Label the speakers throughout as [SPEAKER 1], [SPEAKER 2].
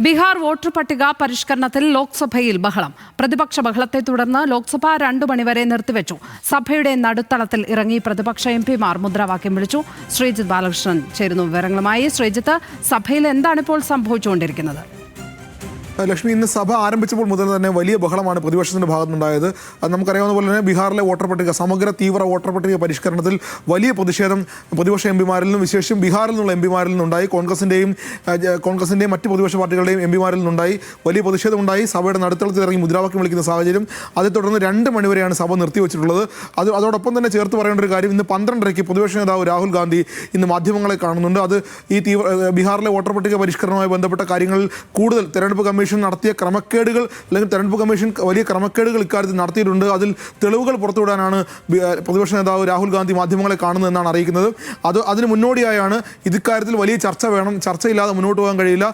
[SPEAKER 1] Bihar voter പട്ടിക പരിഷ്കരണത്തിൽ ലോക്സഭയിൽ ബഹളം. പ്രതിപക്ഷ ബഹളത്തെ തുടർന്ന് ലോക്സഭ 2 മണിവരെ നിർത്തിവെച്ചു. സഭയുടെ നടുത്തളത്തിൽ ഇറങ്ങി പ്രതിപക്ഷ എംപിമാർ മുദ്രാവാക്യം വിളിച്ചു. ശ്രീജിത്ത് ബാലകൃഷ്ണൻ ചേരുന്നു വിവരങ്ങളുമായി. ശ്രീജിത്ത്, സഭയിൽ എന്താണിപ്പോൾ സംഭവിച്ചുകൊണ്ടിരിക്കുന്നത്?
[SPEAKER 2] ലക്ഷ്മി, ഇന്ന് സഭ ആരംഭിച്ചപ്പോൾ മുതൽ തന്നെ വലിയ ബഹളമാണ് പ്രതിപക്ഷത്തിൻ്റെ ഭാഗത്തുനിന്നുണ്ടായത്. നമുക്കറിയാവുന്ന പോലെ തന്നെ ബീഹാറിലെ വോട്ടർ പട്ടിക, സമഗ്ര തീവ്ര വോട്ടർ പട്ടിക പരിഷ്കരണത്തിൽ വലിയ പ്രതിഷേധം പ്രതിപക്ഷ എംപിമാരിൽ നിന്നും, വിശേഷം ബീഹാറിൽ നിന്നുള്ള എംപിമാരിൽ നിന്നുണ്ടായി. കോൺഗ്രസിൻ്റെയും മറ്റ് പ്രതിപക്ഷ പാർട്ടികളുടെയും എംപിമാരിൽ നിന്നുണ്ടായി വലിയ പ്രതിഷേധമുണ്ടായി. സഭയുടെ നടുത്തളത്തിൽ ഇറങ്ങി മുദ്രാവാക്യം വിളിക്കുന്ന സാഹചര്യം. അതേ തുടർന്ന് 2 മണിവരെയാണ് സഭ നിർത്തിവെച്ചിട്ടുള്ളത്. അതോടൊപ്പം തന്നെ ചേർത്ത് പറയേണ്ട ഒരു കാര്യം, ഇന്ന് 12:30 പ്രതിപക്ഷ നേതാവ് രാഹുൽ ഗാന്ധി ഇന്ന് മാധ്യമങ്ങളെ കാണുന്നുണ്ട്. അത് ഈ ബീഹാറിലെ വോട്ടർ പട്ടിക പരിഷ്കരണവുമായി ബന്ധപ്പെട്ട കാര്യങ്ങളിൽ കൂടുതൽ തെരഞ്ഞെടുപ്പ് കമ്മീഷൻ നടത്തിയ ക്രമക്കേടുകൾ, അല്ലെങ്കിൽ തെരഞ്ഞെടുപ്പ് കമ്മീഷൻ വലിയ ക്രമക്കേടുകൾ ഇക്കാര്യത്തിൽ നടത്തിയിട്ടുണ്ട്, അതിൽ തെളിവുകൾ പുറത്തുവിടാനാണ് പ്രതിപക്ഷ നേതാവ് രാഹുൽ ഗാന്ധി മാധ്യമങ്ങളെ കാണുന്നതെന്നാണ് അറിയിക്കുന്നത്. അതിന് മുന്നോടിയായാണ് ഇക്കാര്യത്തിൽ വലിയ ചർച്ച വേണം, ചർച്ചയില്ലാതെ മുന്നോട്ട് പോകാൻ കഴിയില്ല.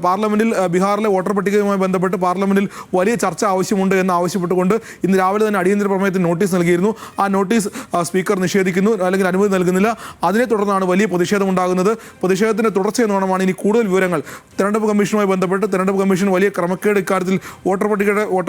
[SPEAKER 2] പാർലമെന്റിൽ ബീഹാറിലെ വോട്ടർ പട്ടികയുമായി ബന്ധപ്പെട്ട് പാർലമെന്റിൽ വലിയ ചർച്ച ആവശ്യമുണ്ട് എന്ന് ആവശ്യപ്പെട്ടുകൊണ്ട് ഇന്ന് രാവിലെ തന്നെ അടിയന്തര പ്രമേയത്തിന് നോട്ടീസ് നൽകിയിരുന്നു. ആ നോട്ടീസ് സ്പീക്കർ നിഷേധിക്കുന്നു, അല്ലെങ്കിൽ അനുമതി നൽകുന്നില്ല. അതിനെ തുടർന്നാണ് വലിയ പ്രതിഷേധം ഉണ്ടാകുന്നത്. പ്രതിഷേധത്തിന്റെ തുടർച്ചയെന്നോണമാണ് ഇനി കൂടുതൽ വിവരങ്ങൾ തെരഞ്ഞെടുപ്പ് കമ്മീഷനുമായി ബന്ധപ്പെട്ട് തെരഞ്ഞെടുപ്പ് കമ്മീഷൻ വലിയ ക്രമക്കേട് ഇക്കാര്യത്തിൽ വോട്ടർ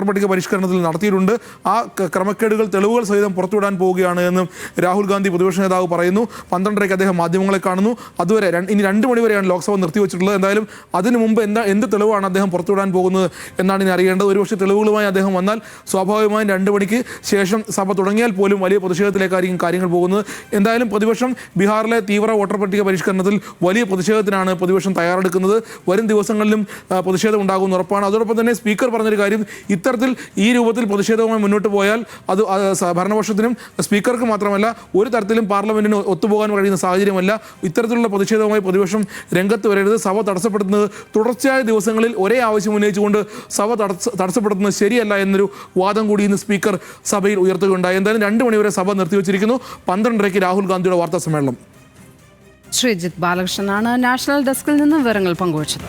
[SPEAKER 2] പട്ടിക പരിഷ്കരണത്തിൽ നടത്തിയിട്ടുണ്ട്. ആ ക്രമക്കേടുകൾ തെളിവുകൾ സഹിതം പുറത്തുവിടാൻ പോവുകയാണ് എന്നും രാഹുൽ ഗാന്ധി പ്രതിപക്ഷ നേതാവ് പറയുന്നു. 12:30 അദ്ദേഹം മാധ്യമങ്ങളെ കാണുന്നു. അതുവരെ ഇനി 2 മണിവരെയാണ് ലോക്സഭ നിർത്തിവെച്ചിട്ടുള്ളത്. എന്തായാലും അതിനു മുമ്പ് എന്ത് തെളിവാണ് അദ്ദേഹം പുറത്തുവിടാൻ പോകുന്നത് എന്നാണ് ഇനി അറിയേണ്ടത്. ഒരുപക്ഷെ തെളിവുകളുമായി അദ്ദേഹം വന്നാൽ സ്വാഭാവികമായും 2 മണിക്ക് ശേഷം സഭ തുടങ്ങിയാൽ പോലും വലിയ പ്രതിഷേധത്തിലേക്കായിരിക്കും കാര്യങ്ങൾ പോകുന്നത്. എന്തായാലും പ്രതിപക്ഷം ബീഹാറിലെ തീവ്ര വോട്ടർ പട്ടിക പരിഷ്കരണത്തിൽ വലിയ പ്രതിഷേധത്തിനാണ് പ്രതിപക്ഷം തയ്യാറെടുക്കുന്നത്. വരും ദിവസങ്ങളിലും പ്രതിഷേധം ഉണ്ടാകുന്ന ഉറപ്പാണ്. അതോടൊപ്പം തന്നെ സ്പീക്കർ പറഞ്ഞൊരു കാര്യം, ഇത്തരത്തിൽ ഈ രൂപത്തിൽ പ്രതിഷേധവുമായി മുന്നോട്ട് പോയാൽ അത് ഭരണപക്ഷത്തിനും സ്പീക്കർക്ക് മാത്രമല്ല ഒരു തരത്തിലും പാർലമെന്റിന് ഒത്തുപോകാൻ കഴിയുന്ന സാഹചര്യമല്ല. ഇത്തരത്തിലുള്ള പ്രതിഷേധവുമായി പ്രതിപക്ഷം രംഗത്ത് വരരുത്. സഭ തടസ്സപ്പെടുത്തുന്നത് തുടർച്ചയായ ദിവസങ്ങളിൽ ഒരേ ആവശ്യം ഉന്നയിച്ചുകൊണ്ട് സഭ തടസ്സപ്പെടുത്തുന്നത് ശരിയല്ല എന്നൊരു വാദം കൂടി ഇന്ന് സ്പീക്കർ സഭയിൽ ഉയർത്തുകയുണ്ടായി. എന്തായാലും 2 മണിവരെ സഭ നിർത്തിവെച്ചിരിക്കുന്നു. 12:30 രാഹുൽ ഗാന്ധിയുടെ വാർത്താ സമ്മേളനം.
[SPEAKER 1] ശ്രീജിത്ത് ബാലകൃഷ്ണനാണ് നാഷണൽ ഡെസ്കിൽ നിന്ന് വിവരങ്ങൾ പങ്കുവച്ചത്.